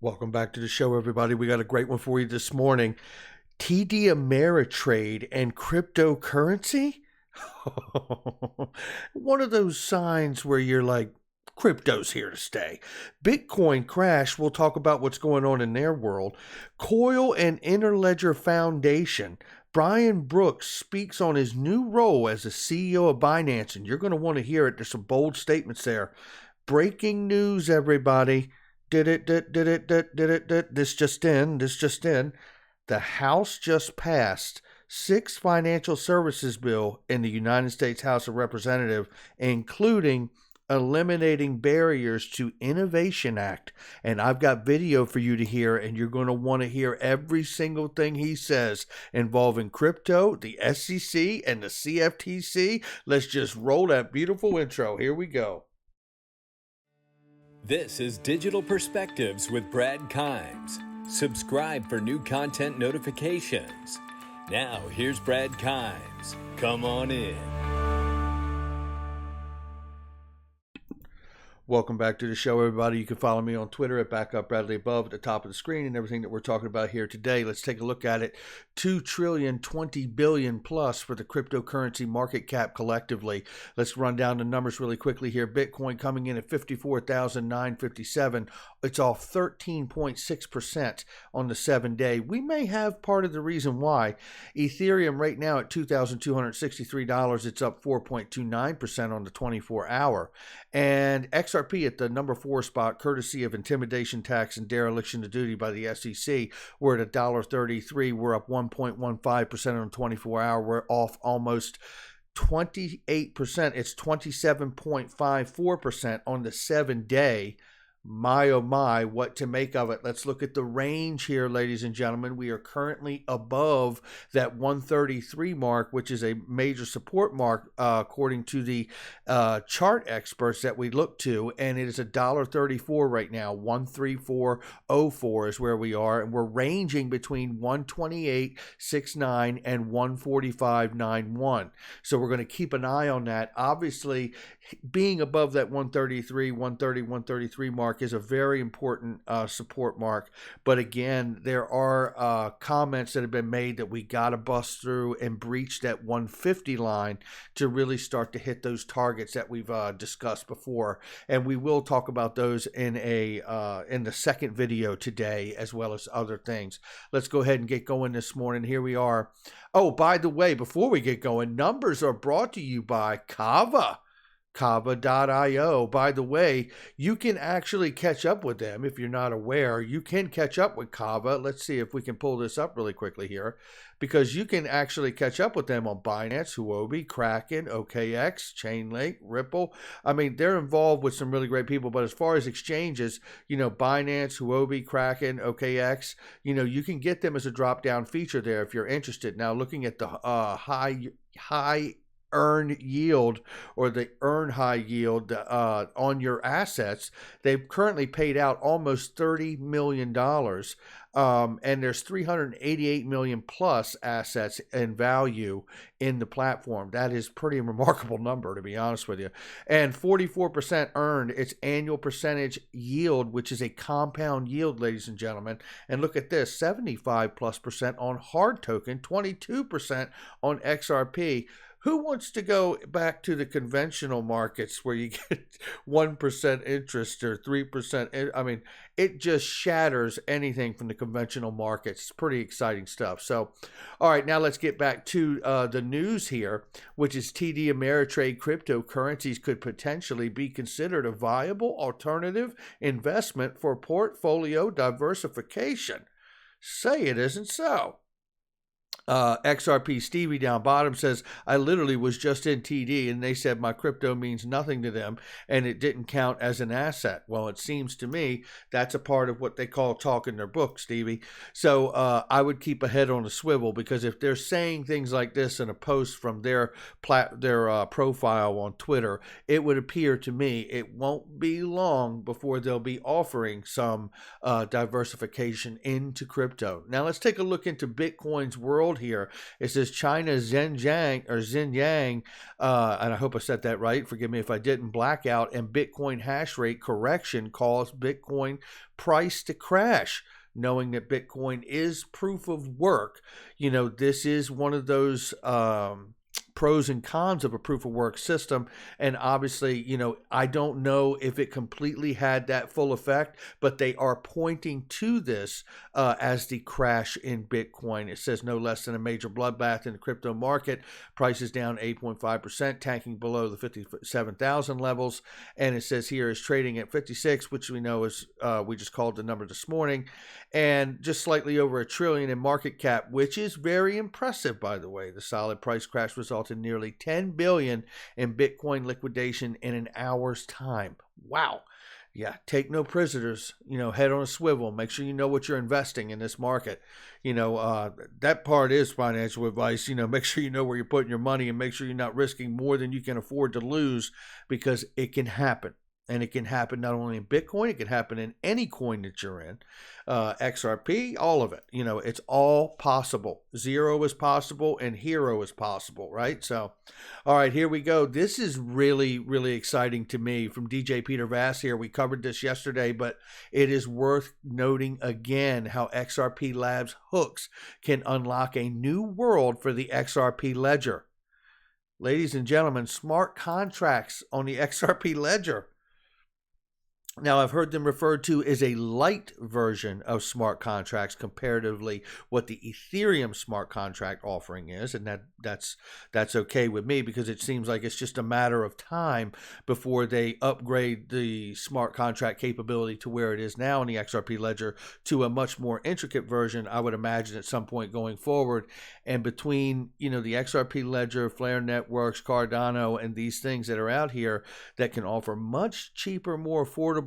Welcome back to the show, everybody. We got a great one for you this morning. TD Ameritrade and cryptocurrency? One of those signs where you're like, crypto's here to stay. Bitcoin crash, we'll talk about what's going on in their world. Coil and Interledger Foundation. Brian Brooks speaks on his new role as the CEO of Binance, and you're going to want to hear it. There's some bold statements there. Breaking news, everybody. This just in. The House just passed 6 financial services bill in the United States House of Representatives, including Eliminating Barriers to Innovation Act. And I've got video for you to hear, and you're going to want to hear every single thing he says involving crypto, the SEC, and the CFTC. Let's just roll that beautiful intro. Here we go. This is Digital Perspectives with Brad Kimes. Subscribe for new content notifications. Now, here's Brad Kimes. Come on in. Welcome back to the show, everybody. You can follow me on Twitter at BackupBradleyAbove at the top of the screen, and everything that we're talking about here today. Let's take a look at it. $2,020 billion plus for the cryptocurrency market cap collectively. Let's run down the numbers really quickly here. Bitcoin coming in at 54,957. It's off 13.6% on the 7-day. We may have part of the reason why. Ethereum right now at $2,263. It's up 4.29% on the 24-hour. And XRP at the number 4 spot, courtesy of intimidation tax and dereliction of duty by the SEC. We're at $1.33. We're up 1.15% on the 24-hour. We're off almost 28%. It's 27.54% on the 7-day. My, oh my, what to make of it. Let's look at the range here, ladies and gentlemen. We are currently above that 133 mark, which is a major support mark, according to the chart experts that we look to, and it is $1.34 right now. 134.04 is where we are, and we're ranging between 128.69 and 145.91. So we're going to keep an eye on that. Obviously, being above that 133, 130, 133 mark is a very important support mark. But again, there are comments that have been made that we got to bust through and breach that 150 line to really start to hit those targets that we've discussed before. And we will talk about those in the second video today, as well as other things. Let's go ahead and get going this morning. Here we are. Oh, by the way, before we get going, numbers are brought to you by KAVA. KAVA.io. By the way, you can actually catch up with them if you're not aware. You can catch up with KAVA. Let's see if we can pull this up really quickly here, because you can actually catch up with them on Binance, Huobi, Kraken, OKX, Chainlink, Ripple. I mean, they're involved with some really great people. But as far as exchanges, Binance, Huobi, Kraken, OKX, you can get them as a drop-down feature there if you're interested. Now, looking at the high earn yield, or the earn high yield on your assets, they've currently paid out almost $30 million. And there's 388 million plus assets in value in the platform. That is pretty remarkable number, to be honest with you. And 44% earned its annual percentage yield, which is a compound yield, ladies and gentlemen. And look at this, 75+% on hard token, 22% on XRP. Who wants to go back to the conventional markets where you get 1% interest or 3%? I mean, it just shatters anything from the conventional markets. It's pretty exciting stuff. So, all right, now let's get back to the news here, which is TD Ameritrade cryptocurrencies could potentially be considered a viable alternative investment for portfolio diversification. Say it isn't so. XRP Stevie down bottom says, I literally was just in TD and they said my crypto means nothing to them and it didn't count as an asset. Well, it seems to me that's a part of what they call talking their book, Stevie. So I would keep a head on a swivel, because if they're saying things like this in a post from their profile on Twitter, it would appear to me it won't be long before they'll be offering some diversification into crypto. Now let's take a look into Bitcoin's world here. It says China Xinjiang, and I hope I said that right. Forgive me if I didn't. Blackout and Bitcoin hash rate correction caused Bitcoin price to crash. Knowing that Bitcoin is proof of work, this is one of those pros and cons of a proof of work system. And obviously, I don't know if it completely had that full effect, but they are pointing to this as the crash in Bitcoin. It says no less than a major bloodbath in the crypto market. Prices down 8.5%, tanking below the 57,000 levels. And it says here is trading at 56, which we know is, we just called the number this morning, and just slightly over $1 trillion in market cap, which is very impressive, by the way. The solid price crash resulted in nearly $10 billion in Bitcoin liquidation in an hour's time. Wow. Yeah, take no prisoners, head on a swivel. Make sure you know what you're investing in this market. That part is financial advice. Make sure you know where you're putting your money and make sure you're not risking more than you can afford to lose, because it can happen. And it can happen not only in Bitcoin, it can happen in any coin that you're in. XRP, all of it. It's all possible. Zero is possible and hero is possible, right? So, all right, here we go. This is really, really exciting to me from DJ Peter Vass here. We covered this yesterday, but it is worth noting again how XRP Labs hooks can unlock a new world for the XRP ledger. Ladies and gentlemen, smart contracts on the XRP ledger. Now, I've heard them referred to as a light version of smart contracts comparatively what the Ethereum smart contract offering is, and that's okay with me, because it seems like it's just a matter of time before they upgrade the smart contract capability to where it is now in the XRP ledger to a much more intricate version, I would imagine, at some point going forward. And between, the XRP ledger, Flare Networks, Cardano, and these things that are out here that can offer much cheaper, more affordable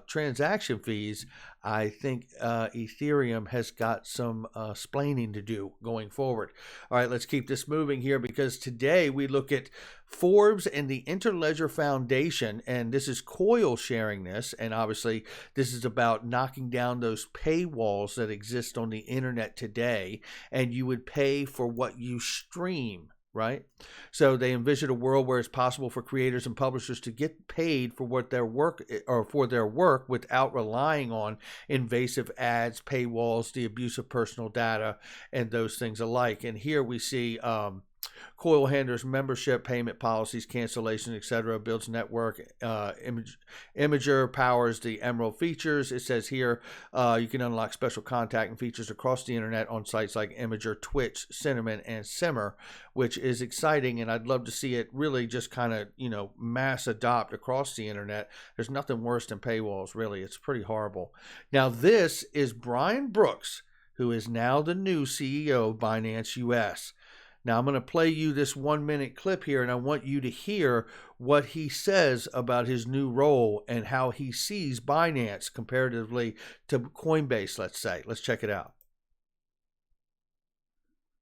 transaction fees, I think Ethereum has got some splaining to do going forward. All right, let's keep this moving here, because today we look at Forbes and the Interledger Foundation, and this is Coil sharing this, and obviously this is about knocking down those paywalls that exist on the internet today, and you would pay for what you stream. Right? So they envision a world where it's possible for creators and publishers to get paid for what their work without relying on invasive ads, paywalls, the abuse of personal data, and those things alike. And here we see Coil handles membership, payment policies, cancellation, etc. Builds network. Imager powers the Emerald features. It says here you can unlock special contact and features across the internet on sites like Imager, Twitch, Cinnamon, and Simmer, which is exciting. And I'd love to see it really just kind of, mass adopt across the internet. There's nothing worse than paywalls, really. It's pretty horrible. Now, this is Brian Brooks, who is now the new CEO of Binance US. Now, I'm going to play you this 1-minute clip here, and I want you to hear what he says about his new role and how he sees Binance comparatively to Coinbase, let's say. Let's check it out.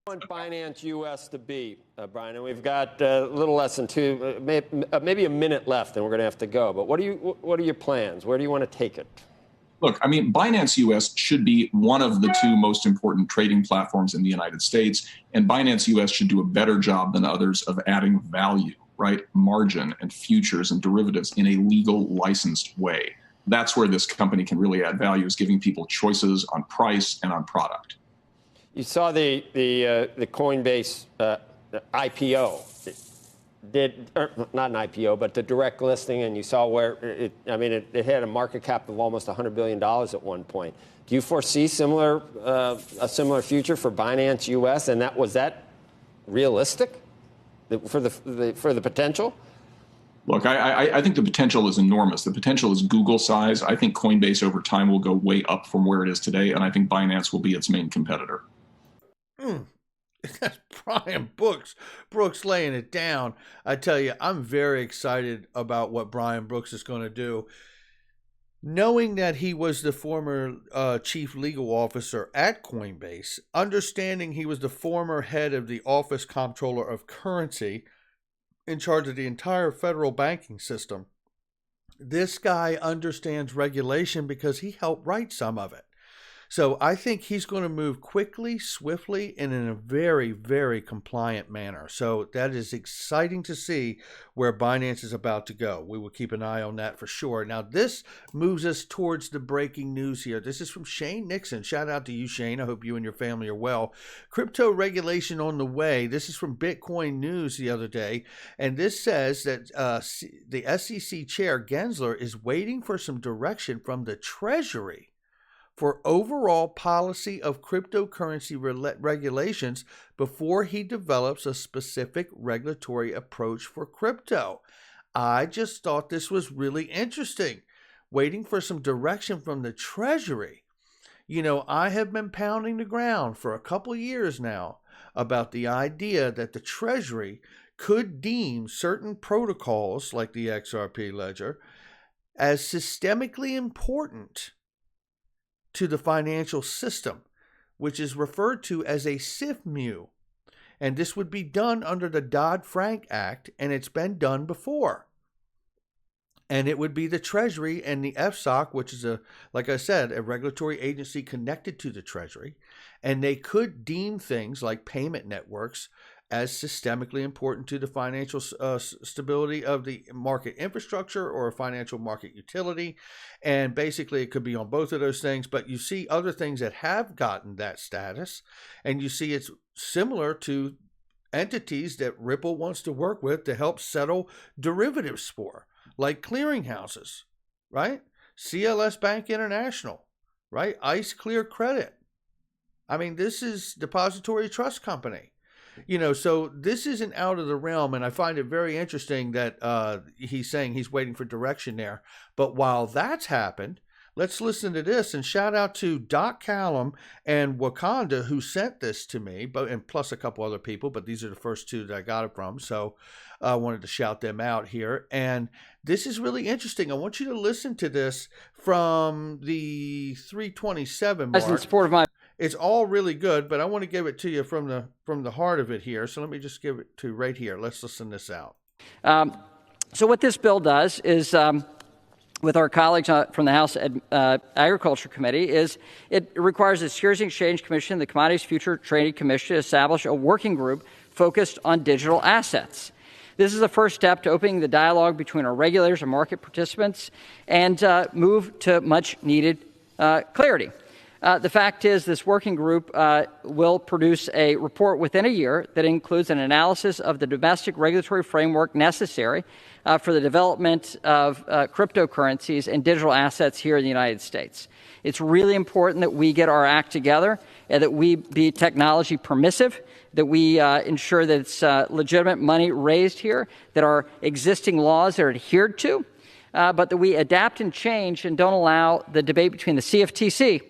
I want Binance US to be, Brian, and we've got a little less than maybe a minute left, and we're going to have to go. But what are your plans? Where do you want to take it? Look, Binance US should be one of the two most important trading platforms in the United States, and Binance US should do a better job than others of adding value, right? Margin and futures and derivatives in a legal, licensed way. That's where this company can really add value, is giving people choices on price and on product. You saw the Coinbase IPO. Not an IPO, but the direct listing, and you saw where it had a market cap of almost $100 billion at one point. Do you foresee a similar future for Binance US? And was that realistic for the potential? Look, I think the potential is enormous. The potential is Google size. I think Coinbase over time will go way up from where it is today, and I think Binance will be its main competitor. That's Brian Brooks laying it down. I tell you, I'm very excited about what Brian Brooks is going to do. Knowing that he was the former chief legal officer at Coinbase, understanding he was the former head of the Office Comptroller of Currency in charge of the entire federal banking system, this guy understands regulation because he helped write some of it. So I think he's going to move quickly, swiftly, and in a very, very compliant manner. So that is exciting to see where Binance is about to go. We will keep an eye on that for sure. Now, this moves us towards the breaking news here. This is from Shane Nixon. Shout out to you, Shane. I hope you and your family are well. Crypto regulation on the way. This is from Bitcoin News the other day. And this says that the SEC chair, Gensler, is waiting for some direction from the Treasury for overall policy of cryptocurrency regulations before he develops a specific regulatory approach for crypto. I just thought this was really interesting. Waiting for some direction from the Treasury. You know, I have been pounding the ground for a couple years now about the idea that the Treasury could deem certain protocols like the XRP ledger as systemically important to the financial system, which is referred to as a SIFMU. And this would be done under the Dodd-Frank Act, and it's been done before. And it would be the Treasury and the FSOC, which is, like I said, a regulatory agency connected to the Treasury. And they could deem things like payment networks as systemically important to the financial stability of the market infrastructure or a financial market utility. And basically, it could be on both of those things. But you see other things that have gotten that status, and you see it's similar to entities that Ripple wants to work with to help settle derivatives for, like clearinghouses, right? CLS Bank International, right? ICE Clear Credit. I mean, this is Depository Trust Company. You know, so this isn't out of the realm, and I find it very interesting that he's saying he's waiting for direction there. But while that's happened, let's listen to this, and shout out to Doc Callum and Wakanda who sent this to me, and plus a couple other people, but these are the first two that I got it from, so I wanted to shout them out here. And this is really interesting. I want you to listen to this from the 327 mark. In support of my It's all really good, but I want to give it to you from the heart of it here. So let me just give it to right here. Let's listen this out. So what this bill does is, with our colleagues from the House Agriculture Committee, is it requires the Securities and Exchange Commission, the Commodities Future Trading Commission, to establish a working group focused on digital assets. This is the first step to opening the dialogue between our regulators and market participants and move to much-needed clarity. The fact is, this working group will produce a report within a year that includes an analysis of the domestic regulatory framework necessary for the development of cryptocurrencies and digital assets here in the United States. It's really important that we get our act together and that we be technology permissive, that we ensure that it's legitimate money raised here, that our existing laws are adhered to, but that we adapt and change and don't allow the debate between the CFTC,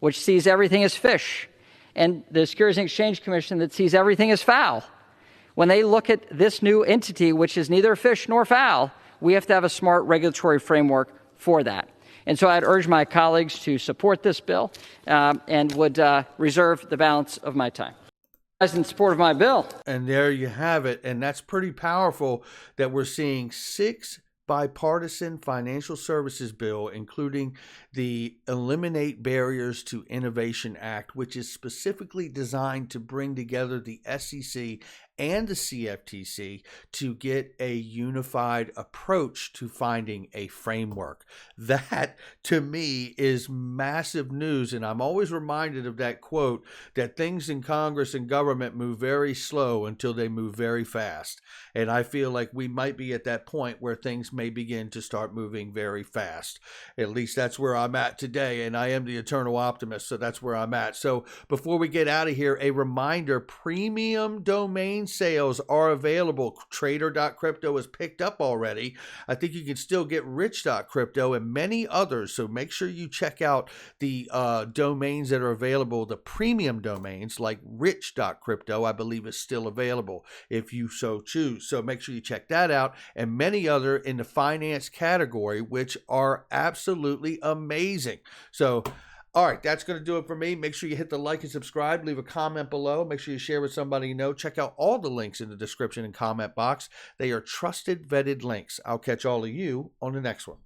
which sees everything as fish, and the Securities and Exchange Commission that sees everything as foul. When they look at this new entity, which is neither fish nor fowl, we have to have a smart regulatory framework for that. And so I'd urge my colleagues to support this bill and would reserve the balance of my time. In support of my bill. And there you have it. And that's pretty powerful that we're seeing 6 bipartisan financial services bill, including the Eliminate Barriers to Innovation Act, which is specifically designed to bring together the SEC and the CFTC to get a unified approach to finding a framework. That, to me, is massive news, and I'm always reminded of that quote that things in Congress and government move very slow until they move very fast. And I feel like we might be at that point where things may begin to start moving very fast. At least that's where I'm at today, and I am the eternal optimist, so that's where I'm at. So before we get out of here, a reminder, premium domain sales are available. Trader.crypto is picked up already. I think you can still get rich.crypto and many others. So make sure you check out the domains that are available. The premium domains like rich.crypto, I believe, is still available if you so choose. So make sure you check that out, and many other in the finance category, which are absolutely amazing. So all right, that's going to do it for me. Make sure you hit the like and subscribe. Leave a comment below. Make sure you share with somebody you know. Check out all the links in the description and comment box. They are trusted, vetted links. I'll catch all of you on the next one.